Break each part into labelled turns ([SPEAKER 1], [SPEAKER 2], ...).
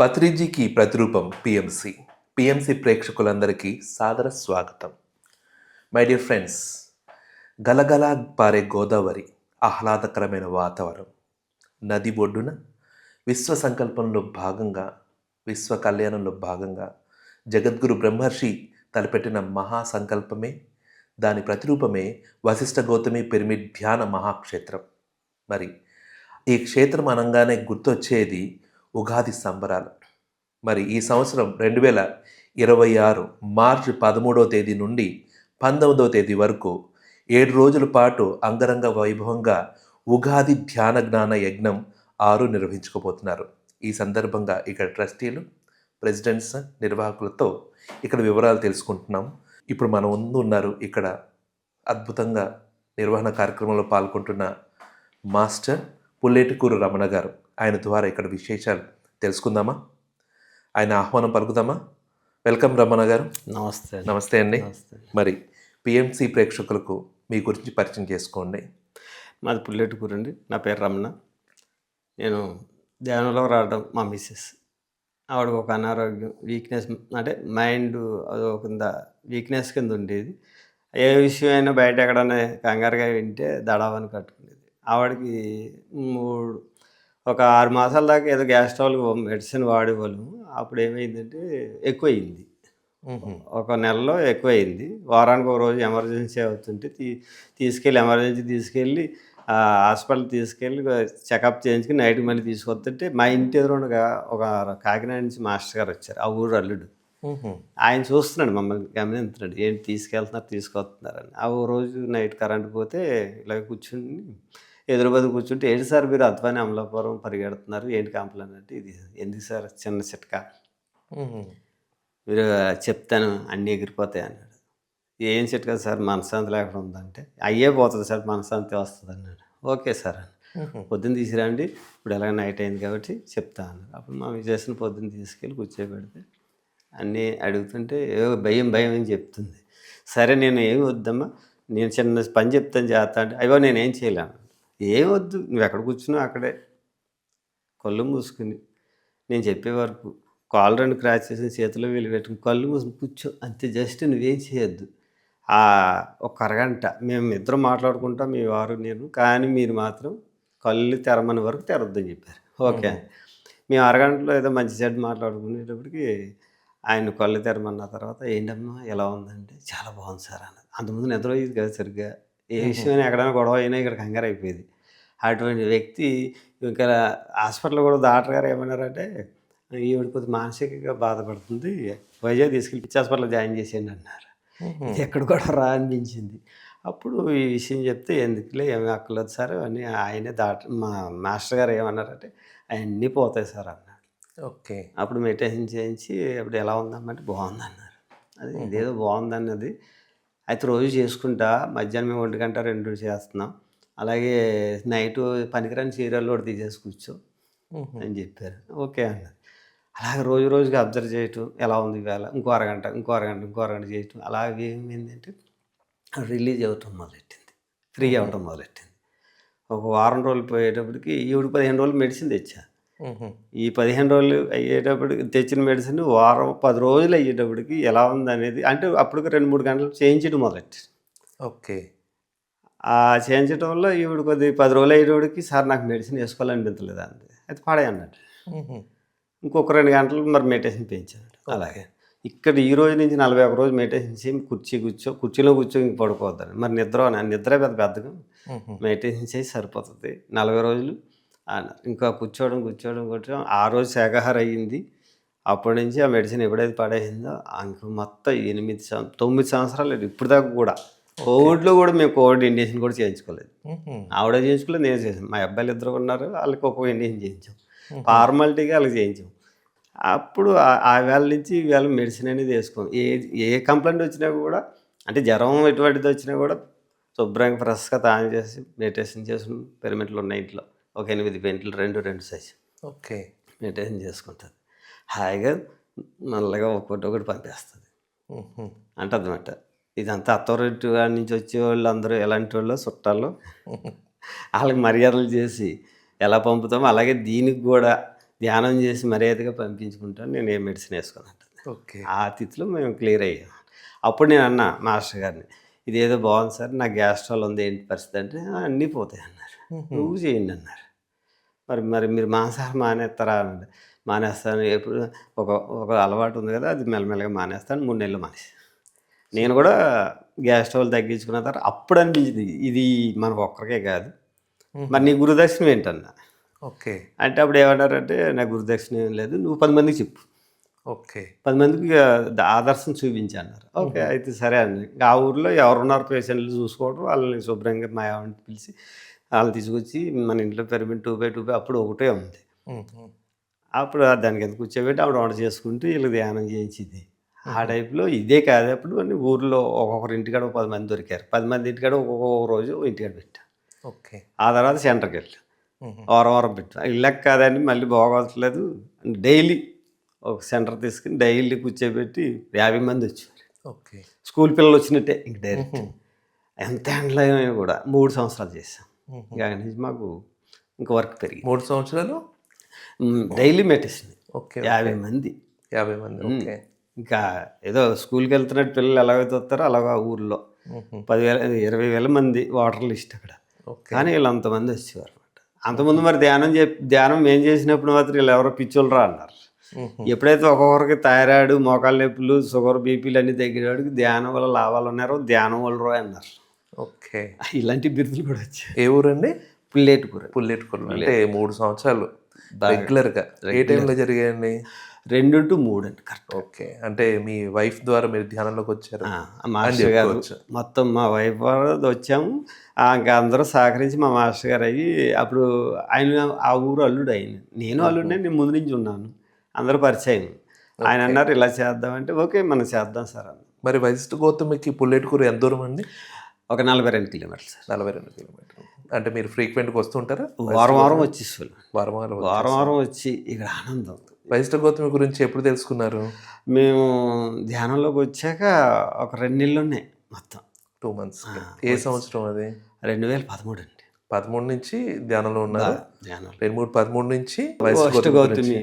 [SPEAKER 1] పత్రిజీకి ప్రతిరూపం PMC. PMC ప్రేక్షకులందరికీ సాదర స్వాగతం. మై డియర్ ఫ్రెండ్స్, గలగలా పారే గోదావరి, ఆహ్లాదకరమైన వాతావరణం, నది ఒడ్డున విశ్వ సంకల్పంలో భాగంగా, విశ్వ కళ్యాణంలో భాగంగా జగద్గురు బ్రహ్మర్షి తలపెట్టిన మహాసంకల్పమే, దాని ప్రతిరూపమే వశిష్ఠ గౌతమి పిరమిడ్ ధ్యాన మహాక్షేత్రం. మరి ఈ క్షేత్రం అనగానే గుర్తొచ్చేది ఉగాది సంబరాలు. మరి ఈ సంవత్సరం 2026 మార్చి 13వ తేదీ నుండి 19వ తేదీ వరకు 7 రోజుల పాటు అంగరంగ వైభవంగా ఉగాది ధ్యాన జ్ఞాన యజ్ఞం 6 నిర్వహించుకోబోతున్నారు. ఈ సందర్భంగా ఇక్కడ ట్రస్టీలు, ప్రెసిడెంట్స్, నిర్వాహకులతో ఇక్కడ వివరాలు తెలుసుకుంటున్నాం. ఇప్పుడు మన ముందు ఉన్నారు ఇక్కడ అద్భుతంగా నిర్వహణ కార్యక్రమంలో పాల్గొంటున్న మాస్టర్ పుల్లేటికూరు రమణ గారు. ఆయన ద్వారా ఇక్కడ విశేషాలు తెలుసుకుందామా? ఆయన ఆహ్వానం పలుకుదామా? వెల్కమ్ రమణ గారు.
[SPEAKER 2] నమస్తే.
[SPEAKER 1] నమస్తే అండి. మరి పిఎంసి ప్రేక్షకులకు మీ గురించి పరిచయం చేసుకోండి.
[SPEAKER 2] మాది పుల్లేటికూరు అండి. నా పేరు రమణ. నేను ధ్యానంలో రావడం మా మిస్సెస్, ఆవిడకు ఒక అనారోగ్యం, వీక్నెస్, అంటే మైండ్ అది ఒక వీక్నెస్ కింద ఉండేది. ఏ విషయం అయినా బయట ఎక్కడైనా కంగారుగా వింటే దడావని కట్టుకునేది. ఆవిడకి ఒక 6 మాసాల దాకా ఏదో గ్యాస్ట్రాల్ మెడిసిన్ వాడేవాళ్ళం. అప్పుడు ఏమైందంటే ఎక్కువయింది. ఒక నెలలో ఎక్కువయింది. వారానికి ఒక రోజు ఎమర్జెన్సీ అవుతుంటే ఎమర్జెన్సీ తీసుకెళ్ళి హాస్పిటల్ తీసుకెళ్ళి చెకప్ చేయించుకుని నైట్కి మళ్ళీ తీసుకొస్తుంటే మా ఇంటి ఎదురుగా ఒక కాకినాడ నుంచి మాస్టర్ గారు వచ్చారు. ఆ ఊరు అల్లుడు. ఆయన చూస్తున్నాడు, మమ్మల్ని గమనిస్తున్నాడు, ఏంటి తీసుకొస్తున్నారని. ఆ ఓ రోజు నైట్ కరెంట్ పోతే ఇలా కూర్చుని ఎదురుబది కూర్చుంటే, ఏంటి సార్ మీరు అద్వాని అమలాపురం పరిగెడుతున్నారు, ఏంటి కంప్లైంట్ అంటే, ఇది ఎందుకు సార్, చిన్న చిట్కా, మీరు చెప్తాను అన్నీ ఎగిరిపోతాయి అన్నాడు. ఏం చిట్కా సార్? మనశ్శాంతి లేకుండా ఉందంటే, అయ్యే పోతుంది సార్, మనశ్శాంతి వస్తుంది అన్నాడు. ఓకే సార్ అని, పొద్దున్న తీసుకురండి, ఇప్పుడు ఎలాగ నైట్ అయింది కాబట్టి చెప్తా అన్నాడు. అప్పుడు మా విజయస్ని పొద్దున్న తీసుకెళ్ళి కూర్చోబెడితే అన్నీ అడుగుతుంటే భయం అని చెప్తుంది. సరే నేను ఏమి వద్దమ్మా, నేను చిన్న పని చెప్తాను చేస్తా అంటే, అయ్యో నేనేం చేయలేను. ఏం వద్దు, నువ్వు ఎక్కడ కూర్చున్నావు అక్కడే కళ్ళు మూసుకుని నేను చెప్పే వరకు కాళ్ళు 2 క్రాచ్ చేసి చేతిలో వేలు పెట్టుకుని కళ్ళు మూసుకుని కూర్చో అంతే, జస్ట్ నువ్వేం చేయొద్దు. ఒక అరగంట మేము ఇద్దరం మాట్లాడుకుంటాం, మీ వారు నేను, కానీ మీరు మాత్రం కళ్ళు తెరమని వరకు తెరొద్దని చెప్పారు. ఓకే, మేము అరగంటలో ఏదో మంచి చెడ్డ మాట్లాడుకునేటప్పటికి ఆయన కళ్ళు తెరమన్న తర్వాత, ఏంటమ్మా ఎలా ఉందంటే, చాలా బాగుంది సార్ అన్నది. అంతకుముందు నిద్ర అయ్యేది కదా సరిగ్గా, ఏ విషయం ఎక్కడైనా గొడవ అయినా ఇక్కడ కంగారు అయిపోయేది. అటువంటి వ్యక్తి ఇంకా హాస్పిటల్ కూడా డాక్టర్ గారు ఏమన్నారంటే, ఈవిడ కొద్ది మానసికంగా బాధపడుతుంది, వైజాగ్ తీసుకెళ్ళి పిచ్చి హాస్పిటల్లో జాయిన్ చేసేయండి అన్నారు. ఇది ఎక్కడ కూడా అనిపించింది. అప్పుడు ఈ విషయం చెప్తే, ఎందుకులే ఏమీ అక్కర్లేదు సార్ అని ఆయనే మా మాస్టర్ గారు ఏమన్నారంటే, అవన్నీ పోతాయి సార్ అన్నాడు.
[SPEAKER 1] ఓకే.
[SPEAKER 2] అప్పుడు మెడిటేషన్ చేయించి, అప్పుడు ఎలా ఉందమ్మంటే బాగుందన్నారు. అది ఇదేదో బాగుందన్నది. అయితే రోజు చేసుకుంటా, మధ్యాహ్నం 1 గంట 2 చేస్తున్నాం, అలాగే నైటు పనికిరాని సీరియల్ కూడా తీసేసి కూర్చో అని చెప్పారు. ఓకే అన్నది. అలాగే రోజుకి అబ్జర్వ్ చేయటం, ఎలా ఉంది ఈవేళ, ఇంకో అరగంట చేయటం, అలాగే ఏమైందంటే రిలీజ్ అవ్వటం మొదలెట్టింది, ఫ్రీ అవ్వటం మొదలెట్టింది. ఒక వారం రోజులు పోయేటప్పటికి ఈవిడ 15 రోజులు మెడిసిన్ తెచ్చా. ఈ 15 రోజులు అయ్యేటప్పటికి తెచ్చిన మెడిసిన్ వారం 10 రోజులు అయ్యేటప్పటికి ఎలా ఉందనేది, అంటే అప్పటికి 2-3 గంటలు చేయించడం మొదలెట్టి.
[SPEAKER 1] ఓకే.
[SPEAKER 2] ఆ చేయించడం వల్ల ఈవిడ 10 రోజులు అయ్యేటప్పటికి, సార్ నాకు మెడిసిన్ వేసుకోవాలనిపించలేదు అంది. అయితే పాడే అన్నట్టు. ఇంకొక 2 గంటలు మరి మెడిటేషన్ పెంచాడు. అలాగే ఇక్కడ ఈ రోజు నుంచి 41 రోజు మెడిటేషన్ చేసి కుర్చీలో కూర్చొని పడుకోవద్దని. మరి నిద్ర పెద్ద బద్ధకం, మెడిటేషన్ చేసి సరిపోతుంది 40 రోజులు అన్నారు. ఇంకా కూర్చోవడం. ఆ రోజు శాఖాహారం అయ్యింది. అప్పటి నుంచి ఆ మెడిసిన్ ఎప్పుడైతే పడేసిందో ఇంక మొత్తం 9 సంవత్సరాలు ఇప్పుడు దాకా కూడా కోవిడ్లో కూడా మేము కోవిడ్ ఇండియేషన్ కూడా చేయించుకోలేదు. ఆవిడ చేయించుకోలేదు, నేను చేసాను. మా అబ్బాయిలు 2 ఉన్నారు, వాళ్ళకి ఒక్కొక్క ఇండియేషన్ చేయించాం. ఫార్మాలిటీగా వాళ్ళకి చేయించాం. అప్పుడు ఆ వేళ నుంచి ఈవేళ మెడిసిన్ అనేది వేసుకోం. ఏ కంప్లైంట్ వచ్చినా కూడా, అంటే జ్వరం ఎటువంటిది వచ్చినా కూడా శుభ్రంగా ఫ్రెష్గా తాను చేసి మెడిటేషన్ చేసుకుని, పిరమిడ్లు ఉన్నాయి ఇంట్లో, ఒక 8 పెయింట్లు 2 సైజ్. ఓకే, మెడిటేషన్ చేసుకుంటుంది హాయిగా, నల్లగా ఒకటి పంపేస్తుంది అంటదన్నమాట. ఇదంతా అథారిటీ నుంచి వచ్చేవాళ్ళు అందరూ ఎలాంటి వాళ్ళు, చుట్టాలు, వాళ్ళకి మర్యాదలు చేసి ఎలా పంపుతామో అలాగే దీనికి కూడా ధ్యానం చేసి మర్యాదగా పంపించుకుంటాను, నేను ఏ మెడిసిన్ వేసుకోనంటుంది.
[SPEAKER 1] ఓకే.
[SPEAKER 2] ఆ తిథిలో మేము క్లియర్ అయ్యాం. అప్పుడు నేను అన్నా మాస్టర్ గారిని, ఇదేదో బాగుంది సార్, నాకు గ్యాస్ట్రాల్ ఉంది, ఏంటి పరిస్థితి అంటే, అన్నీ పోతాయి అన్నారు. నువ్వు చేయండి అన్నారు. మరి మరి మీరు మాంసాహారం మానేస్తారా అన్నాడు. మానేస్తాను. ఎప్పుడు ఒక ఒక అలవాటు ఉంది కదా, అది మెల్లమెల్లగా మానేస్తాను. 3 నెలలు మానేసి నేను కూడా గ్యాస్ ట్రబుల్ తగ్గించుకున్న తర్వాత అప్పుడు అనిపించింది, ఇది మనకు ఒక్కరికే కాదు, మరి నీ గురుదక్షిణ ఏంటన్నా
[SPEAKER 1] ఓకే.
[SPEAKER 2] అంటే, అప్పుడు ఏమన్నారంటే, నా గురుదక్షిణ ఏం లేదు, నువ్వు 10 మందికి చెప్పు,
[SPEAKER 1] ఓకే.
[SPEAKER 2] 10 మందికి ఆదర్శం చూపించి అన్నారు. ఓకే, అయితే సరే అండి. ఆ ఊర్లో ఎవరున్నారు పేషెంట్లు చూసుకోవడం, వాళ్ళని శుభ్రంగా మా ఆవిడని పిలిచి వాళ్ళని తీసుకొచ్చి మన ఇంట్లో పిరమిడ్ 2x2 అప్పుడు ఒకటే ఉంది. అప్పుడు దానికి ఎంత కూర్చోబెట్టి ఆవిడ వంట చేసుకుంటూ వీళ్ళకి ధ్యానం చేయించింది. ఆ టైప్లో ఇదే కాదు, అప్పుడు అన్ని ఊర్లో ఒక్కొక్కరి ఇంటికాడ 10 మంది దొరికారు. 10 మంది ఇంటికాడ ఒక్కొక్క రోజు ఇంటికాడ పెట్టాం.
[SPEAKER 1] ఓకే.
[SPEAKER 2] ఆ తర్వాత సెంటర్కి వెళ్ళాం, వారం పెట్టాం. ఇళ్ళకి కాదని మళ్ళీ బాగోట్లేదు, డైలీ ఒక సెంటర్ తీసుకుని డైలీ కూర్చోబెట్టి 50 మంది వచ్చారు.
[SPEAKER 1] ఓకే.
[SPEAKER 2] స్కూల్ పిల్లలు వచ్చినట్టే ఇంక డైరెక్ట్. ఎంత ఎండలో అయినా కూడా 3 సంవత్సరాలు చేసాం. ఇంకా అక్కడి నుంచి మాకు ఇంకా వర్క్ పెరిగింది.
[SPEAKER 1] 3 సంవత్సరాలు
[SPEAKER 2] డైలీ మెడిసిన్.
[SPEAKER 1] ఓకే.
[SPEAKER 2] 50 మంది.
[SPEAKER 1] 50 మంది. ఓకే.
[SPEAKER 2] ఇంకా ఏదో స్కూల్కి వెళ్తున్నట్టు పిల్లలు ఎలాగైతే వస్తారో అలాగా ఊర్లో 10,000 20,000 మంది వాటర్ లిస్ట్ అక్కడ. కానీ వీళ్ళు అంతమంది వచ్చేవారు అనమాట. అంతకుముందు మరి ధ్యానం మేము చేసినప్పుడు మాత్రం వీళ్ళు ఎవరో పిచ్చోళ్ళు రా అన్నారు. ఎప్పుడైతే ఒక్కొక్కరికి థైరాయిడ్, మోకాళ్ళ నొప్పులు, షుగర్, బీపీలు అన్నీ తగ్గినవాడికి ధ్యానం వల్ల లాభాలు ఉన్నారో, ధ్యానం వల్ల రో అన్నారు.
[SPEAKER 1] ఓకే.
[SPEAKER 2] ఇలాంటి బిరుదులు కూడా వచ్చాయి.
[SPEAKER 1] ఏ ఊరండి?
[SPEAKER 2] పుల్లేటుకూర.
[SPEAKER 1] పుల్లెట్టుకురు. అంటే 3 సంవత్సరాలు రెగ్యులర్గా ఏ టైంలో జరిగాయండి?
[SPEAKER 2] 2 to 3 అండి కరెక్ట్.
[SPEAKER 1] ఓకే. అంటే మీ వైఫ్ ద్వారా మీరు ధ్యానంలోకి వచ్చారు.
[SPEAKER 2] మాస్టర్ గారు మొత్తం మా వైఫ్ వచ్చాము. ఇంకా అందరూ సహకరించి మా మాస్టర్ గారు అయ్యి, అప్పుడు ఆయన ఆ ఊరు అల్లుడు ఆయన, నేను అల్లుడినే, నేను ముందు నుంచి ఉన్నాను, అందరూ పరిచయం. ఆయన అన్నారు ఇలా చేద్దామంటే, ఓకే మనం చేద్దాం సార్ అన్న.
[SPEAKER 1] మరి వశిష్ఠ గౌతమికి పుల్లెట్టుకూరు ఎంత దూరం అండి?
[SPEAKER 2] ఒక 42 కిలోమీటర్లు సార్.
[SPEAKER 1] 42 కిలోమీటర్లు. అంటే మీరు ఫ్రీక్వెంట్గా వస్తుంటారా?
[SPEAKER 2] వారం వచ్చేసేవాళ్ళు.
[SPEAKER 1] వారం
[SPEAKER 2] వచ్చి ఇక్కడ ఆనందం.
[SPEAKER 1] వశిష్ఠ గౌతమి గురించి ఎప్పుడు తెలుసుకున్నారు?
[SPEAKER 2] మేము ధ్యానంలోకి వచ్చాక ఒక 2 నెలలు ఉన్నాయి మొత్తం.
[SPEAKER 1] 2 months. ఏ సంవత్సరం అది?
[SPEAKER 2] 2013 అండి.
[SPEAKER 1] 13 నుంచి ధ్యానంలో ఉన్నారు.
[SPEAKER 2] ధ్యానం
[SPEAKER 1] 13 నుంచి
[SPEAKER 2] వశిష్ఠ గౌతమి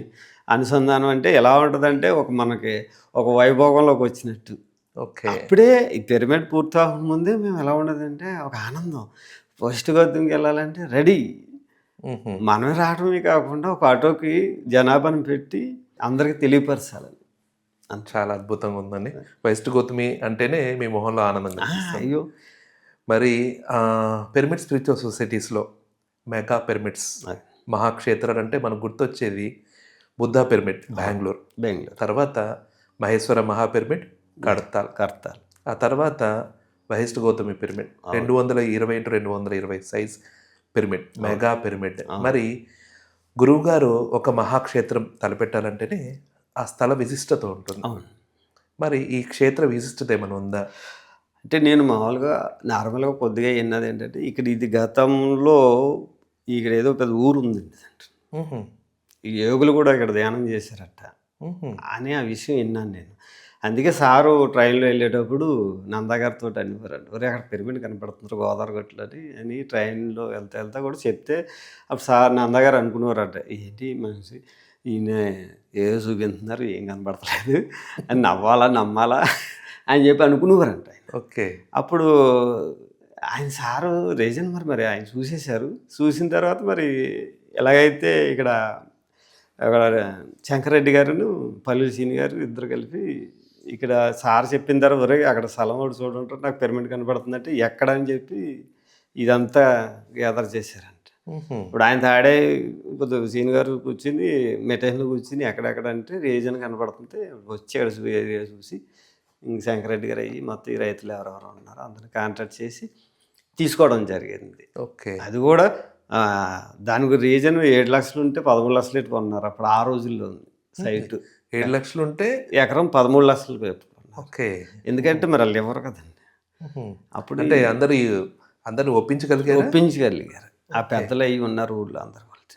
[SPEAKER 2] అనుసంధానం అంటే ఎలా ఉంటుందంటే, మనకి ఒక వైభోగంలోకి వచ్చినట్టు.
[SPEAKER 1] ఓకే.
[SPEAKER 2] అప్పుడే ఈ పిరమిడ్ పూర్తి అవ్వకముందే మేము ఎలా ఉండదంటే ఒక ఆనందం. వశిష్ఠ గౌతమికి వెళ్ళాలంటే రెడీ. మనమే రావడమే కాకుండా ఒక ఆటోకి జనాభాను పెట్టి అందరికి తెలియపరచాలి.
[SPEAKER 1] చాలా అద్భుతంగా ఉందండి. వశిష్ఠ గౌతమి అంటేనే మీ మొహంలో ఆనందం కనిపిస్తుంది.
[SPEAKER 2] అయ్యో.
[SPEAKER 1] మరి పిరమిడ్ స్పిరిచువల్ సొసైటీస్లో మెగా పిరమిడ్స్, మహాక్షేత్రాలు అంటే మనకు గుర్తొచ్చేది బుద్ధా పిరమిడ్ బెంగళూరు, తర్వాత మహేశ్వర మహాపిరమిడ్ కడతాల్, ఆ తర్వాత Vasishta Gautami pyramid 220x220 size pyramid, mega pyramid. మరి గురువుగారు ఒక మహాక్షేత్రం తలపెట్టాలంటేనే ఆ స్థల విశిష్టత ఉంటుంది. మరి ఈ క్షేత్ర విశిష్టత ఏమైనా ఉందా?
[SPEAKER 2] అంటే నేను మామూలుగా నార్మల్గా కొద్దిగా విన్నది ఏంటంటే, ఇక్కడ ఇది గతంలో ఇక్కడ ఏదో పెద్ద ఊరు ఉందండి, ఈ యోగులు కూడా ఇక్కడ ధ్యానం చేశారట అని ఆ విషయం విన్నాను నేను. అందుకే సారు ట్రైన్లో వెళ్ళేటప్పుడు నందగారితో అనేవారండి, ఒరే అక్కడ పిరమిడ్ కనపడుతున్నారు గోదావరి గట్లు అని ట్రైన్లో వెళ్తా కూడా చెప్తే, అప్పుడు సార్ నందగారు అనుకునేవారట, ఏంటి మనిషి ఈయన ఏదో చూపిస్తున్నారు, ఏం కనపడతలేదు అని నమ్మాలా అని చెప్పి అనుకునేవారంట ఆయన.
[SPEAKER 1] ఓకే.
[SPEAKER 2] అప్పుడు ఆయన సారు రీజన్ మరి ఆయన చూసేశారు. చూసిన తర్వాత మరి ఎలాగైతే ఇక్కడ శంకరెడ్డి గారును పల్లెలు సీని గారు ఇద్దరు కలిపి ఇక్కడ సార్ చెప్పిన తర్వాత, ఒరే అక్కడ స్థలం ఒకటి చూడంటారు, నాకు పిరమిడ్ కనపడుతుందంటే ఎక్కడ అని చెప్పి ఇదంతా గ్యాదర్ చేశారంట. ఇప్పుడు ఆయన తాడే కొద్దిగా సీని గారు కూర్చుని మెటైన్లో కూర్చుని ఎక్కడెక్కడ అంటే రీజన్ కనపడుతుంటే వచ్చి అక్కడ ఏరియా చూసి ఇంక శంకరెడ్డి గారు అయ్యి మొత్తం ఈ రైతులు ఎవరెవరు ఉన్నారో అందరిని కాంటాక్ట్ చేసి తీసుకోవడం జరిగింది.
[SPEAKER 1] ఓకే.
[SPEAKER 2] అది కూడా దానికి రీజన్ 7 లక్షలు ఉంటే 13 లక్షలు ఎట్టు కొన్నారు అప్పుడు ఆ రోజుల్లో ఉంది సైట్.
[SPEAKER 1] 7 లక్షలు ఉంటే
[SPEAKER 2] ఎకరం 13 లక్షలు పెట్టుకున్నారు.
[SPEAKER 1] ఓకే.
[SPEAKER 2] ఎందుకంటే మరి వాళ్ళు ఎవరు కదండి. అప్పుడు
[SPEAKER 1] అంటే అందరిని ఒప్పించగలిగారు.
[SPEAKER 2] ఆ పెద్దలు అయ్యి ఉన్నారు ఊళ్ళో అందరు వాళ్ళు.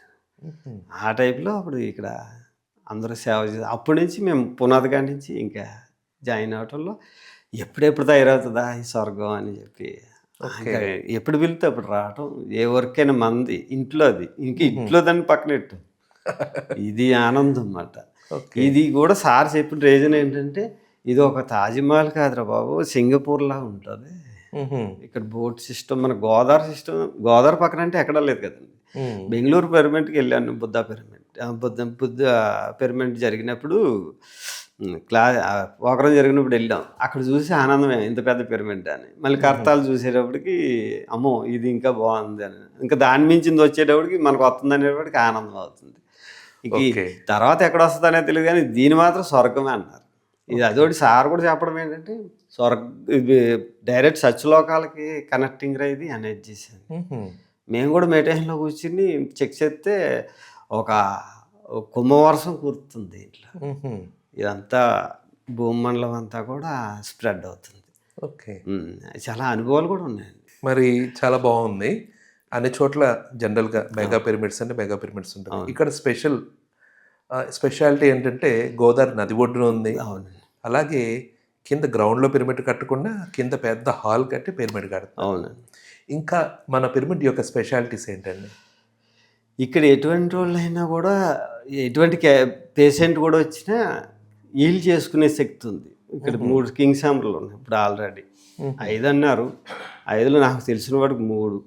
[SPEAKER 2] ఆ టైప్లో అప్పుడు ఇక్కడ అందరూ సేవ చేసి అప్పటి నుంచి మేము పునాది కాడి నుంచి ఇంకా జాయిన్ అవటంలో ఎప్పుడెప్పుడు తయారవుతుందా ఈ స్వర్గం అని చెప్పి ఎప్పుడు పిలితే అప్పుడు రావటం. ఏ వర్క్ అయినా మంది ఇంట్లో అది ఇంట్లో దాన్ని పక్కనెట్టు ఇది ఆనందం అన్నమాట.
[SPEAKER 1] ఓకే.
[SPEAKER 2] ఇది కూడా సార్ చెప్పిన రీజన్ ఏంటంటే, ఇది ఒక తాజ్‌మహల్ కాదురా బాబు, సింగపూర్‌లా ఉంటుంది.
[SPEAKER 1] హుహు.
[SPEAKER 2] ఇక్కడ బోట్ సిస్టమ్, మన గోదావరి సిస్టమ్, గోదావరి పక్కన అంటే ఎక్కడా లేదు కదండి.
[SPEAKER 1] హ్మ్.
[SPEAKER 2] బెంగుళూరు పిరమిడ్‌కి వెళ్ళాను, బుద్ధ పిరమిడ్. బుద్ధ పిరమిడ్ జరిగినప్పుడు ప్రోగ్రాం జరిగినప్పుడు వెళ్ళాం. అక్కడ చూసి ఆనందమే, ఇంత పెద్ద పిరమిడ్ అని. మళ్ళీ కర్తాలు చూసేటప్పటికి అమ్మో ఇది ఇంకా బాగుంది అని, ఇంకా దాని మించింది వచ్చేటప్పటికి మనకు వస్తుంది అనేటప్పటికి ఆనందం అవుతుంది. ఇక
[SPEAKER 1] ఓకే.
[SPEAKER 2] తర్వాత ఎక్కడ వస్తుందనే తెలియదు కానీ దీని మాత్రం స్వర్గమే అన్నారు. ఇది అదొకటి సార్ కూడా చెప్పడం ఏంటంటే, ఇది డైరెక్ట్ సత్యలోకాలకి కనెక్టింగ్ రా ఇది అనేది చేశాను.
[SPEAKER 1] హుహు.
[SPEAKER 2] మేము కూడా మెడిటేషన్లో కూర్చుని చెక్ చేస్తే ఒక కుంభవర్షం కురుతుంది ఇట్లా.
[SPEAKER 1] హుహు.
[SPEAKER 2] ఇదంతా భూమండలం అంతా కూడా స్ప్రెడ్ అవుతుంది.
[SPEAKER 1] ఓకే.
[SPEAKER 2] చాలా అనుభవాలు కూడా ఉన్నాయండి.
[SPEAKER 1] మరి చాలా బాగుంది. అన్ని చోట్ల జనరల్‌గా మెగా పిరమిడ్స్ అంటే మెగా పిరమిడ్స్ ఉంటాయి.
[SPEAKER 2] అవును.
[SPEAKER 1] ఇక్కడ స్పెషాలిటీ ఏంటంటే గోదావరి నది ఒడ్డున ఉంది.
[SPEAKER 2] అవునండి.
[SPEAKER 1] అలాగే కింద గ్రౌండ్‌లో పిరమిడ్ కట్టకుండా కింద పెద్ద హాల్ కట్టి పిరమిడ్ కడతారు.
[SPEAKER 2] అవునండి.
[SPEAKER 1] ఇంకా మన పిరమిడ్ యొక్క స్పెషాలిటీస్ ఏంటండి?
[SPEAKER 2] ఇక్కడ ఎటువంటి వాళ్ళైనా కూడా, ఎటువంటి పేషెంట్ కూడా వచ్చినా హీల్ చేసుకునే శక్తి ఉంది. ఇక్కడ 3 కింగ్ ఛాంబర్లు ఉన్నాయి ఇప్పుడు ఆల్రెడీ. 5 అన్నారు. 5లో నాకు తెలిసిన వాడికి 3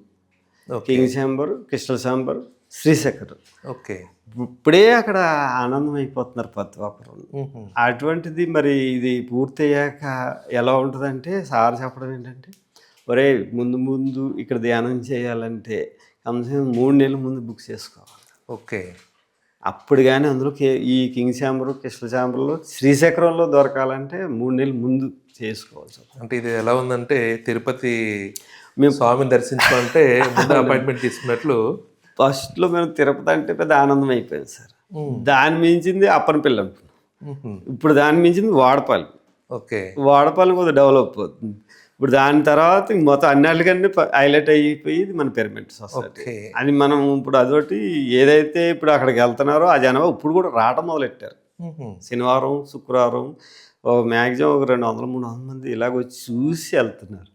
[SPEAKER 1] okay.
[SPEAKER 2] King chamber, crystal chamber, శ్రీశకర్.
[SPEAKER 1] ఓకే.
[SPEAKER 2] ఇప్పుడే అక్కడ ఆనందం అయిపోతున్నారు ప్రతి ఒక్కరు.
[SPEAKER 1] హుహు.
[SPEAKER 2] అటువంటిది మరి ఇది పూర్తయ్యాక ఎలా ఉంటుందంటే, సార్ చెప్పడం ఏంటంటే, ఒరేయ్ ముందు ముందు ఇక్కడ ధ్యానం చేయాలంటే కనీసం 3 నెలల ముందు బుక్ చేసుకోవాలి.
[SPEAKER 1] ఓకే.
[SPEAKER 2] అప్పుడు కానీ అందులో ఈ కింగ్ ఛాంబర్, క్రిస్టల్ ఛాంబర్లో, శ్రీశకరంలో దొరకాలంటే 3 నెలలు ముందు చేసుకోవాల్సి వస్తుంది.
[SPEAKER 1] అంటే ఇది ఎలా ఉందంటే తిరుపతి
[SPEAKER 2] మేము
[SPEAKER 1] స్వామిని దర్శించుకోవాలంటే ముందు అపాయింట్మెంట్ తీసుకున్నట్లు.
[SPEAKER 2] ఫస్ట్లో మేము తిరుపతి అంటే పెద్ద ఆనందం అయిపోయింది సార్.
[SPEAKER 1] హ్మ్.
[SPEAKER 2] దాని మించింది అప్పనపల్లి అనుకున్నాం.
[SPEAKER 1] హుహు.
[SPEAKER 2] ఇప్పుడు దాని మించింది వాడపల్లి.
[SPEAKER 1] ఓకే.
[SPEAKER 2] వాడపల్లి కొద్దిగా డెవలప్ అవుతుంది. ఇప్పుడు దాని తర్వాత ఇంక మొత్తం అన్నిటికన్నా హైలైట్ అయిపోయింది మన పిరమిడ్ సొసైటీ.
[SPEAKER 1] ఓకే.
[SPEAKER 2] అని మనం ఇప్పుడు అదొకటి ఏదైతే ఇప్పుడు అక్కడికి వెళ్తున్నారో ఆ జనం ఇప్పుడు కూడా రావటం మొదలెట్టారు.
[SPEAKER 1] హుహు.
[SPEAKER 2] శనివారం, శుక్రవారం మ్యాక్సిమం ఒక 200-300 మంది ఇలాగ వచ్చి చూసి వెళ్తున్నారు.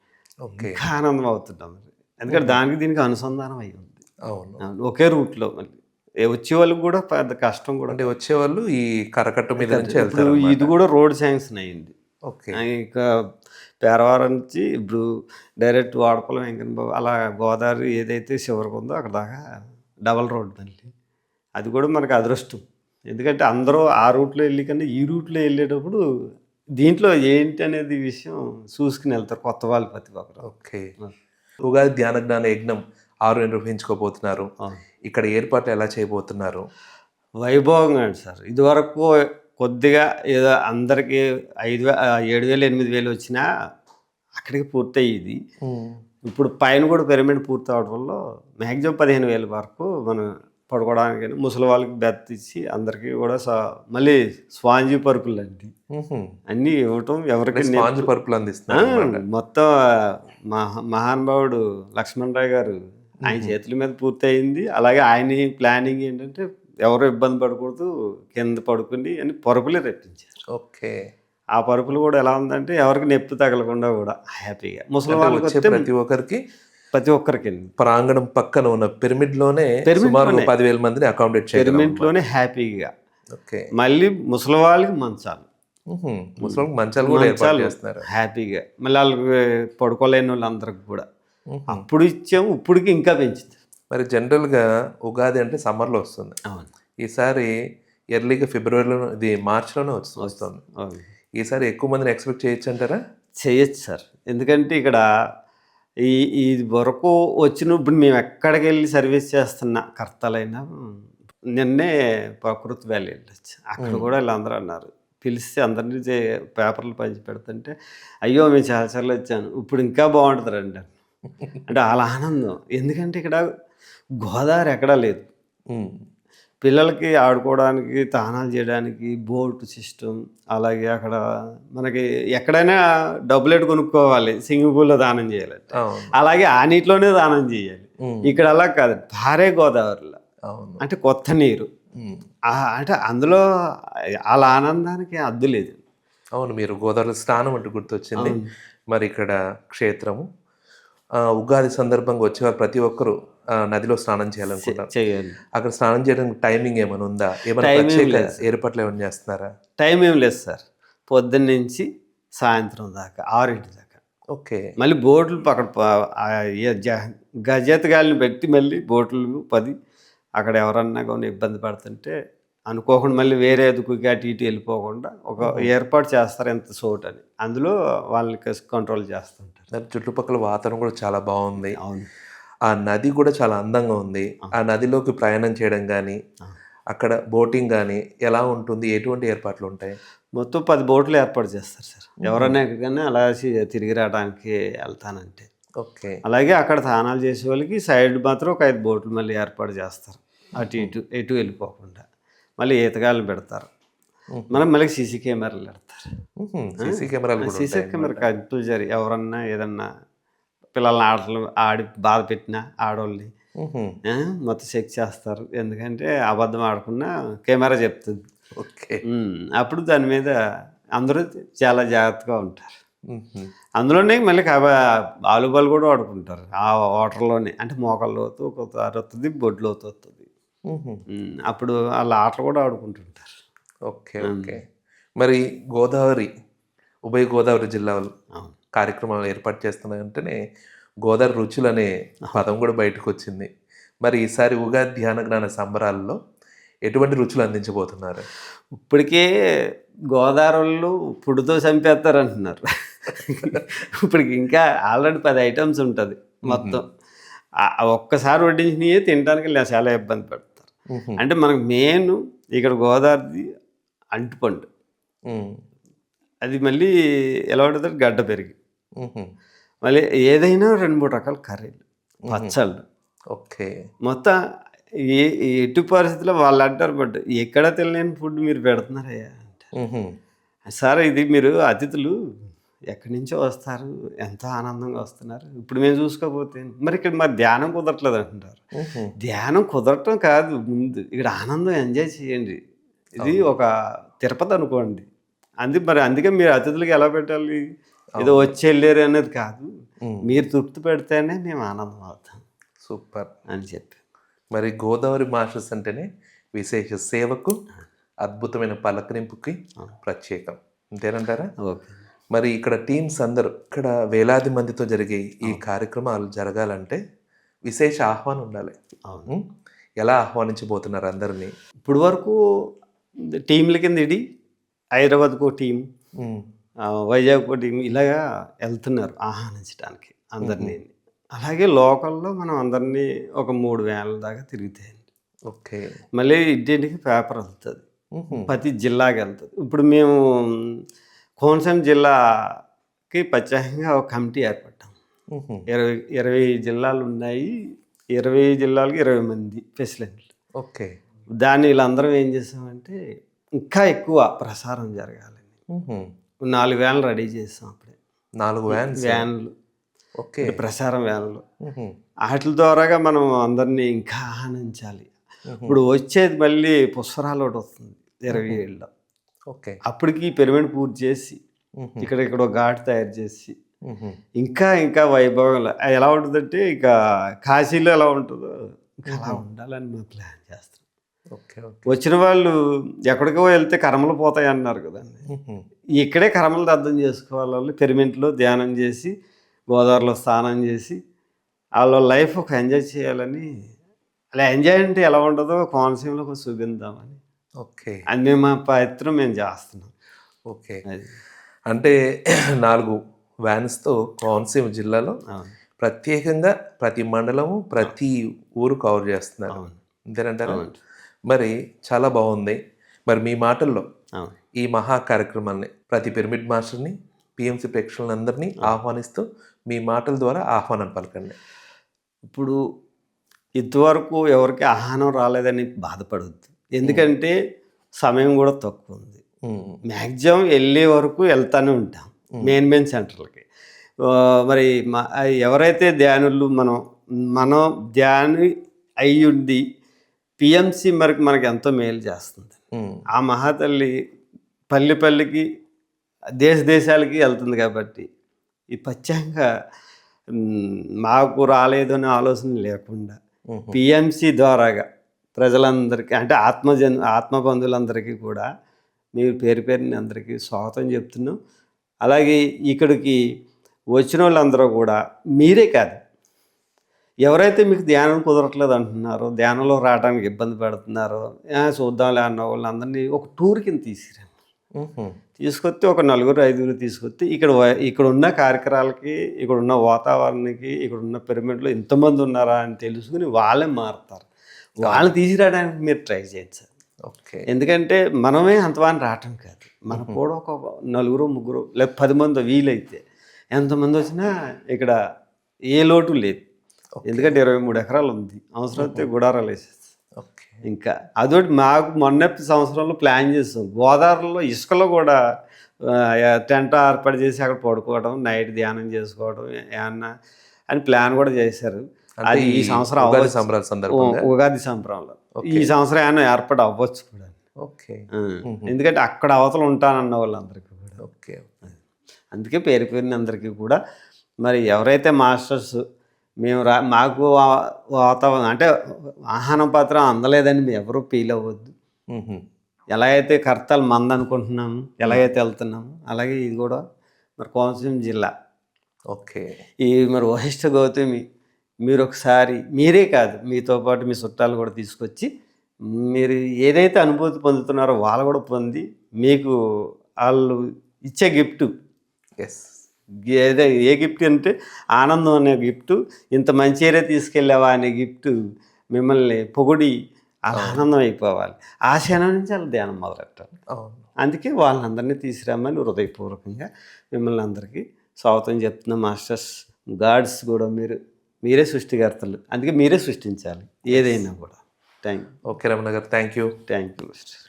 [SPEAKER 1] ఓకే.
[SPEAKER 2] ఇంకా ఆనందం అవుతుంటాం మరి. ఎందుకంటే దానికి దీనికి అనుసంధానం అయి ఉంది.
[SPEAKER 1] అవును.
[SPEAKER 2] ఒకే రూట్లో మళ్ళీ వచ్చే వాళ్ళకి కూడా పెద్ద కష్టం కూడా.
[SPEAKER 1] అంటే వచ్చేవాళ్ళు ఈ కరకట్ట మీద నుంచి
[SPEAKER 2] ఇప్పుడు
[SPEAKER 1] వెళ్తారు.
[SPEAKER 2] ఇది కూడా రోడ్ శాంక్షన్ అయింది.
[SPEAKER 1] ఓకే.
[SPEAKER 2] ఇంకా పేరవారం నుంచి ఇప్పుడు డైరెక్ట్ వాడపల్లి వెంకన్నబాబు అలా గోదావరి ఏదైతే చివరికి ఉందో అక్కడ దాకా డబల్ రోడ్ మళ్ళీ. అది కూడా మనకు అదృష్టం. ఎందుకంటే అందరూ ఆ రూట్లో వెళ్ళి కన్నా ఈ రూట్లో వెళ్ళేటప్పుడు దీంట్లో ఏంటి అనేది విషయం చూసుకుని వెళ్తారు కొత్త వాళ్ళు ప్రతి ఒక్కరు.
[SPEAKER 1] ఓకే. ఉగాది ధ్యాన జ్ఞాన యజ్ఞం 6 నిర్వహించుకోబోతున్నారు. ఇక్కడ ఏర్పాట్లు ఎలా చేయబోతున్నారు?
[SPEAKER 2] వైభవంగా అండి సార్. ఇదివరకు కొద్దిగా ఏదో అందరికీ 7,000 8,000 వచ్చినా అక్కడికి పూర్తయ్యేది. ఇప్పుడు పైన కూడా పిరమిడ్ పూర్తి అవడం వల్ల మ్యాక్సిమం 15,000 వరకు మనం పడుకోవడానికి ముసలి వాళ్ళకి బెత్త ఇచ్చి అందరికీ కూడా మళ్ళీ స్పాంజీ పరుపులు అండి అన్నీ ఇవ్వటం. ఎవరికి
[SPEAKER 1] స్పాంజ్ పరుపులు అందిస్తున్నారు.
[SPEAKER 2] మొత్తం మహానుభావుడు లక్ష్మణరావు గారు ఆయన చేతుల మీద పూర్తి అయింది. అలాగే ఆయన ప్లానింగ్ ఏంటంటే ఎవరు ఇబ్బంది పడకూడదు, కింద పడుకుని అని పరుపులే రెప్పించారు.
[SPEAKER 1] ఓకే.
[SPEAKER 2] ఆ పరుపులు కూడా ఎలా ఉందంటే ఎవరికి నొప్పి తగలకుండా కూడా హ్యాపీగా ముసలి వాళ్ళకి వస్తే ప్రతి ఒక్కరికి
[SPEAKER 1] ప్రాంగణం పక్కన ఉన్న పిరమిడ్ లోనే సుమారు 10,000 మందిని అకామిడేట్ చేయాలి.
[SPEAKER 2] పిరమిడ్ లోనే హ్యాపీగా.
[SPEAKER 1] ఓకే.
[SPEAKER 2] మళ్ళీ ముసలి వాళ్ళకి మంచాలు,
[SPEAKER 1] ముసలి మంచాలు కూడా ఏర్పాటు చేస్తున్నారు
[SPEAKER 2] హ్యాపీగా. మళ్ళీ వాళ్ళకి పడుకోలేని వాళ్ళందరికి కూడా అప్పుడు ఇచ్చాము. ఇప్పటికి ఇంకా పెంచుతుంది.
[SPEAKER 1] మరి జనరల్గా ఉగాది అంటే సమ్మర్లో వస్తుంది.
[SPEAKER 2] అవును.
[SPEAKER 1] ఈసారి ఎర్లీగా ఫిబ్రవరిలో, ఇది మార్చిలోనే వస్తుంది. ఈసారి ఎక్కువ మందిని ఎక్స్పెక్ట్ చేయొచ్చు అంటారా?
[SPEAKER 2] చేయొచ్చు సార్. ఎందుకంటే ఇక్కడ ఇది వరకు వచ్చిన ఇప్పుడు మేము ఎక్కడికి వెళ్ళి సర్వీస్ చేస్తున్న కర్తలైనా నిన్నే ప్రకృతి వ్యాలీ వెళ్ళొచ్చు. అక్కడ కూడా వీళ్ళందరూ అన్నారు, పిలిస్తే అందరినీ పేపర్లు పంచి పెడుతుంటే అయ్యో మేము చాలాసార్లు వచ్చాను, ఇప్పుడు ఇంకా బాగుంటుంది రండి అంటే వాళ్ళ ఆనందం. ఎందుకంటే ఇక్కడ గోదావరి ఎక్కడా లేదు. పిల్లలకి ఆడుకోవడానికి, తానాలు చేయడానికి బోట్ సిస్టమ్, అలాగే అక్కడ మనకి ఎక్కడైనా డబ్బులెట్టు కొనుక్కోవాలి స్విమ్మింగ్ పూల్లో దానం చేయాలంటే, అలాగే ఆ నీటిలోనే దానం చేయాలి. ఇక్కడ అలా కాదు, భారే గోదావరిలో అంటే కొత్త నీరు అంటే అందులో వాళ్ళ ఆనందానికి అద్దు లేదు.
[SPEAKER 1] అవును. మీరు గోదావరిలో స్నానం అంటూ గుర్తొచ్చింది. మరి ఇక్కడ క్షేత్రము ఉగాది సందర్భంగా వచ్చేవారు ప్రతి ఒక్కరు నదిలో స్నానం చేయాలనుకుంటారు.
[SPEAKER 2] చేయాలి.
[SPEAKER 1] అక్కడ స్నానం చేయడానికి టైమింగ్ ఏమైనా ఉందా? ఏమైనా
[SPEAKER 2] టైం ఏం
[SPEAKER 1] ప్రత్యేక
[SPEAKER 2] లేదు సార్.
[SPEAKER 1] ఏర్పాట్లు ఏమైనా చేస్తున్నారా?
[SPEAKER 2] టైం ఏం లేదు సార్. పొద్దున్న నుంచి సాయంత్రం దాకా 6 దాకా.
[SPEAKER 1] ఓకే.
[SPEAKER 2] మళ్ళీ బోట్లు అక్కడ గజెతగాళ్ళని పెట్టి మళ్ళీ బోట్లు 10 అక్కడ ఎవరన్నా కానీ ఇబ్బంది పడుతుంటే అనుకోకుండా మళ్ళీ వేరే దుక్కుకి అటు ఇటు వెళ్ళిపోకుండా ఒక ఏర్పాటు చేస్తారు ఎంత చోటు అని, అందులో వాళ్ళని కంట్రోల్ చేస్తుంటారు.
[SPEAKER 1] దాని చుట్టుపక్కల వాతావరణం కూడా చాలా బాగుంది.
[SPEAKER 2] అవును.
[SPEAKER 1] ఆ నది కూడా చాలా అందంగా ఉంది. ఆ నదిలోకి ప్రయాణం చేయడం కానీ అక్కడ బోటింగ్ కానీ ఎలా ఉంటుంది? ఎటువంటి ఏర్పాట్లు ఉంటాయి?
[SPEAKER 2] మొత్తం 10 బోట్లు ఏర్పాటు చేస్తారు సార్. ఎవరైనా ఎక్కడికైనా అలా తిరిగి రావడానికి వెళ్తానంటే.
[SPEAKER 1] ఓకే.
[SPEAKER 2] అలాగే అక్కడ స్నానాలు చేసే వాళ్ళకి సైడ్ మాత్రం ఒక 5 బోట్లు మళ్ళీ ఏర్పాటు చేస్తారు. అటు ఎటు వెళ్ళిపోకుండా మళ్ళీ ఈతగాళ్ళు పెడతారు. మనం మళ్ళీ సీసీ కెమెరాలు పెడతారు.
[SPEAKER 1] సీసీ కెమెరాలు కూడా
[SPEAKER 2] సీసీ కెమెరా కంపల్సరీ. ఎవరన్నా ఏదన్నా పిల్లల్ని ఆడి బాధ పెట్టినా ఆడవాళ్ళని మొత్తం చెక్ చేస్తారు. ఎందుకంటే అబద్ధం ఆడకుండా కెమెరా చెప్తుంది.
[SPEAKER 1] ఓకే.
[SPEAKER 2] అప్పుడు దాని మీద అందరూ చాలా జాగ్రత్తగా ఉంటారు. అందులోనే మళ్ళీ వాలీబాల్ కూడా ఆడుకుంటారు ఆ వాటర్లోనే. అంటే మోకాళ్ళ లోతు ఒక వస్తుంది, బొడ్డు లోతు వస్తుంది. అప్పుడు వాళ్ళ ఆటలు కూడా ఆడుకుంటుంటారు.
[SPEAKER 1] ఓకే. ఓకే. మరి గోదావరి, ఉభయ గోదావరి జిల్లాలు కార్యక్రమాలు ఏర్పాటు చేస్తున్నాయంటేనే గోదావరి రుచులు అనే పదం కూడా బయటకు వచ్చింది. మరి ఈసారి ఉగాది ధ్యాన జ్ఞాన సంబరాల్లో ఎటువంటి రుచులు అందించబోతున్నారు?
[SPEAKER 2] ఇప్పటికే గోదావరిలో పుడితో చంపేస్తారు అంటున్నారు. ఇప్పటికి ఇంకా ఆల్రెడీ 10 ఐటమ్స్ ఉంటుంది మొత్తం. ఒక్కసారి వడ్డించినవి తినడానికి చాలా ఇబ్బంది పడతారు. అంటే మనకు మెయిన్ ఇక్కడ గోదావరి అంటుపండు. అది మళ్ళీ ఎలా ఉంటుంది? గడ్డ పెరిగి మళ్ళీ ఏదైనా 2-3 రకాల కర్రీలు, పచ్చళ్ళు.
[SPEAKER 1] ఓకే.
[SPEAKER 2] మొత్తం ఎటు పరిస్థితుల్లో వాళ్ళు అంటారు, బట్ ఎక్కడ తెలియని ఫుడ్ మీరు పెడుతున్నారయ్యా అంటే, సార్ ఇది మీరు అతిథులు ఎక్కడి నుంచో వస్తారు, ఎంతో ఆనందంగా వస్తున్నారు, ఇప్పుడు మేము చూసుకోకపోతే మరి ఇక్కడ మరి ధ్యానం కుదరట్లేదు అంటున్నారు. ధ్యానం కుదరటం కాదు, ముందు ఇక్కడ ఆనందం ఎంజాయ్ చేయండి. ఇది ఒక తిరుపతి అనుకోండి. అందుకే మీరు అతిథులకి ఎలా పెట్టాలి? ఏదో వచ్చి వెళ్ళారు అనేది కాదు, మీరు తృప్తి పెడితేనే మేము ఆనందం అవుతాం.
[SPEAKER 1] సూపర్
[SPEAKER 2] అని చెప్పి
[SPEAKER 1] మరి గోదావరి మాస్టర్స్ అంటేనే విశేష సేవకు, అద్భుతమైన పలకరింపుకి ప్రత్యేకం, అంతేనంటారా?
[SPEAKER 2] ఓకే.
[SPEAKER 1] మరి ఇక్కడ టీమ్స్ అందరూ ఇక్కడ వేలాది మందితో జరిగే ఈ కార్యక్రమాలు జరగాలంటే విశేష ఆహ్వానం ఉండాలి. ఎలా ఆహ్వానించబోతున్నారు అందరినీ?
[SPEAKER 2] ఇప్పుడు వరకు టీంల కింద ఇది హైదరాబాద్కు టీం, వైజాగ్కు టీం ఇలాగా వెళ్తున్నారు ఆహ్వానించడానికి అందరినీ. అలాగే లోకల్లో మనం అందరినీ ఒక 3 వ్యాన్ల దాకా తిరుగుతాయండి.
[SPEAKER 1] ఓకే.
[SPEAKER 2] మళ్ళీ ఇంటింటికి పేపర్ వెళ్తుంది, ప్రతి జిల్లాకి వెళ్తుంది. ఇప్పుడు మేము కోనసీమ జిల్లాకి ప్రత్యేకంగా ఒక కమిటీ ఏర్పడ్డాం. 20 జిల్లాలు ఉన్నాయి. 20 జిల్లాలకి 20 మంది ప్రెసిడెంట్లు.
[SPEAKER 1] ఓకే.
[SPEAKER 2] దాన్ని వీళ్ళందరం ఏం చేసామంటే ఇంకా ఎక్కువ ప్రసారం జరగాలని 4 వ్యాన్లు రెడీ చేసాం. అప్పుడే
[SPEAKER 1] 4 వ్యాన్లు. ఓకే.
[SPEAKER 2] ప్రసారం వ్యాన్లు. వాటి ద్వారాగా మనం అందరినీ ఇంకా ఆహ్వానించాలి. ఇప్పుడు వచ్చేది మళ్ళీ పుష్కరాలు ఒకటి వస్తుంది 27లో.
[SPEAKER 1] ఓకే.
[SPEAKER 2] అప్పటికి పిరమిడ్ పూర్తి చేసి ఇక్కడ ఘాట్ తయారు చేసి ఇంకా ఇంకా వైభవంగా ఎలా ఉంటుందంటే ఇక కాశీలో ఎలా ఉంటుందో అలా ఉండాలని మేము ప్లాన్ చేస్తాం.
[SPEAKER 1] ఓకే.
[SPEAKER 2] వచ్చిన వాళ్ళు ఎక్కడికో వెళ్తే కర్మలు పోతాయి అన్నారు కదండి, ఇక్కడే కర్మలు అర్థం చేసుకోవాలి. వాళ్ళు పిరమిడ్లో ధ్యానం చేసి గోదావరిలో స్నానం చేసి వాళ్ళ లైఫ్ ఒక ఎంజాయ్ చేయాలని, అలా ఎంజాయ్ అంటే ఎలా ఉంటుందో కోనసీమలో చూపిద్దామని.
[SPEAKER 1] ఓకే.
[SPEAKER 2] అది మేము మా ప్రయత్నం మేము చేస్తున్నాం.
[SPEAKER 1] ఓకే. అంటే 4 వ్యాన్స్తో కోనసీమ జిల్లాలో ప్రత్యేకంగా ప్రతి మండలము, ప్రతి ఊరు కవర్ చేస్తున్నారు, అంతేనంటారా? మరి చాలా బాగుంది. మరి మీ మాటల్లో ఈ మహా కార్యక్రమాన్ని ప్రతి పిరమిడ్ మాస్టర్ని, పిఎంసి ప్రేక్షకులందరినీ ఆహ్వానిస్తూ మీ మాటల ద్వారా ఆహ్వానం పలకండి.
[SPEAKER 2] ఇప్పుడు ఇంతవరకు ఎవరికి ఆహ్వానం రాలేదని బాధపడద్దు, ఎందుకంటే సమయం కూడా తక్కువ ఉంది. మ్యాక్సిమం వెళ్ళే వరకు వెళ్తూనే ఉంటాం మెయిన్ సెంటర్లకి. మరి ఎవరైతే ధ్యానులు మనం ధ్యాని అయ్యుండి పిఎంసి మనకి ఎంతో మేలు చేస్తుంది. ఆ మహాతల్లి పల్లెకి దేశాలకి వెళ్తుంది కాబట్టి ఈ ప్రత్యేకంగా మాకు రాలేదు అనే ఆలోచన లేకుండా
[SPEAKER 1] మ్మ్.
[SPEAKER 2] పిఎంసి ద్వారాగా ప్రజలందరికీ అంటే ఆత్మబంధువులందరికీ కూడా మీరు పేరు పేరుని అందరికీ స్వాగతం చెప్తున్నాం. అలాగే ఇక్కడికి వచ్చిన వాళ్ళందరూ కూడా మీరే కాదు, ఎవరైతే మీకు ధ్యానం కుదరట్లేదు అంటున్నారో, ధ్యానంలో రావడానికి ఇబ్బంది పడుతున్నారో, చూద్దాంలే అన్న వాళ్ళందరినీ ఒక టూర్ కింద తీసుకురండి.
[SPEAKER 1] మ్మ్.
[SPEAKER 2] తీసుకొస్తే ఒక 4-5 తీసుకొస్తే ఇక్కడ ఉన్న కార్యక్రమాలకి, ఇక్కడ ఉన్న వాతావరణానికి, ఇక్కడ ఉన్న పిరమిడ్లో ఇంతమంది ఉన్నారా అని తెలుసుకుని వాళ్ళే మారుతారు. వాళ్ళని తీసుకురావడానికి మీరు ట్రై చేయండి సార్.
[SPEAKER 1] ఓకే.
[SPEAKER 2] ఎందుకంటే మనమే అంతవాని రావటం కాదు, మనకు కూడా ఒక 4-3 లేదా 10 మంది వీలైతే ఎంతమంది వచ్చినా ఇక్కడ ఏ లోటు లేదు. ఎందుకంటే 23 ఎకరాలు ఉంది, అవసరం అయితే గుడారాలు వేసేస్తాం.
[SPEAKER 1] ఓకే.
[SPEAKER 2] ఇంకా అదొకటి మాకు మొన్న సంవత్సరంలో ప్లాన్ చేస్తాం, గోదావరిలో ఇసుకలో కూడా టెంట్ ఏర్పాటు చేసి అక్కడ పడుకోవడం, నైట్ ధ్యానం చేసుకోవడం ఏమన్నా అని ప్లాన్ కూడా చేశారు. అది ఈ సంవత్సరం
[SPEAKER 1] ఉగాది సంబరాల సందర్భంగా
[SPEAKER 2] ఉగాది సంబరంలో ఈ సంవత్సరం ఏమైనా ఏర్పాటు అవ్వచ్చు కూడా.
[SPEAKER 1] ఓకే.
[SPEAKER 2] ఎందుకంటే అక్కడ అవతల ఉంటానన్న వాళ్ళందరికీ కూడా.
[SPEAKER 1] ఓకే.
[SPEAKER 2] అందుకే పేరు పేరుని అందరికీ కూడా మరి ఎవరైతే మాస్టర్స్ మేము మాకు వాతావరణం అంటే ఆహ్వానం పత్రం అందలేదని మేము ఎవరూ ఫీల్ అవ్వద్దు.
[SPEAKER 1] మ్మ్.
[SPEAKER 2] ఎలా అయితే కర్తలు మంది అనుకుంటున్నాము, ఎలాగైతే వెళ్తున్నాము, అలాగే ఇది కూడా మరి కోనసీమ జిల్లా.
[SPEAKER 1] ఓకే.
[SPEAKER 2] ఈ మరి వశిష్ఠ గౌతమి మీరు ఒకసారి, మీరే కాదు మీతో పాటు మీ చుట్టాలు కూడా తీసుకొచ్చి మీరు ఏదైతే అనుభూతి పొందుతున్నారో వాళ్ళు కూడా పొంది మీకు వాళ్ళు ఇచ్చే గిఫ్ట్
[SPEAKER 1] ఎస్.
[SPEAKER 2] ఏ గిఫ్ట్ అంటే ఆనందం అనే గిఫ్ట్, ఇంత మంచి ఏరియా తీసుకెళ్ళావా అనే గిఫ్ట్, మిమ్మల్ని పొగిడి అలా ఆనందం అయిపోవాలి. ఆ క్షణం నుంచి వాళ్ళు ధ్యానం మొదలెట్టాలి.
[SPEAKER 1] అవును.
[SPEAKER 2] అందుకే వాళ్ళందరినీ తీసుకురామని హృదయపూర్వకంగా మిమ్మల్ని అందరికీ స్వాగతం చెప్తున్న మాస్టర్స్, గాడ్స్ కూడా మీరే సృష్టికర్తలు, అందుకే మీరే సృష్టించాలి ఏదైనా కూడా. Thank you.
[SPEAKER 1] ఓకే రమణ గారు, thank you.
[SPEAKER 2] Master.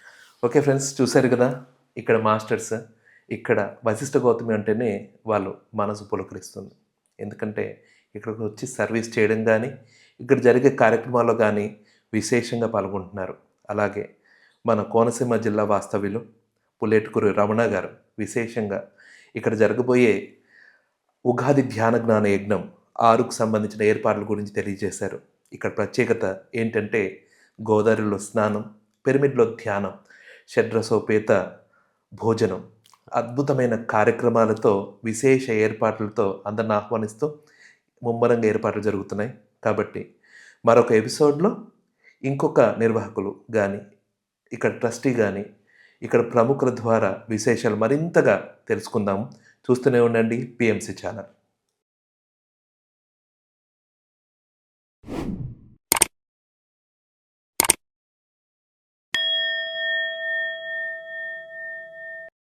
[SPEAKER 1] Okay friends, చూశారు కదా ఇక్కడ మాస్టర్స్. ఇక్కడ వశిష్ఠ గౌతమి అంటేనే వాళ్ళు మనసు పులకరిస్తుంది. ఎందుకంటే ఇక్కడికి వచ్చి సర్వీస్ చేయడం కానీ, ఇక్కడ జరిగే కార్యక్రమాల్లో కానీ విశేషంగా పాల్గొంటున్నారు. అలాగే మన కోనసీమ జిల్లా వాస్తవ్యులు పులేటుకూరి రమణ గారు విశేషంగా ఇక్కడ జరగబోయే ఉగాది ధ్యాన జ్ఞాన యజ్ఞం 6కు సంబంధించిన ఏర్పాట్ల గురించి తెలియజేశారు. ఇక్కడ ప్రత్యేకత ఏంటంటే గోదావరిలో స్నానం, పిరమిడ్లో ధ్యానం, షడ్రసోపేత భోజనం, అద్భుతమైన కార్యక్రమాలతో, విశేష ఏర్పాట్లతో అందరిని ఆహ్వానిస్తూ ముమ్మరంగా ఏర్పాట్లు జరుగుతున్నాయి. కాబట్టి మరొక ఎపిసోడ్లో ఇంకొక నిర్వాహకులు కానీ, ఇక్కడ ట్రస్టీ కానీ, ఇక్కడ ప్రముఖుల ద్వారా విశేషాలు మరింతగా తెలుసుకుందాము. చూస్తూనే ఉండండి పిఎంసి ఛానల్.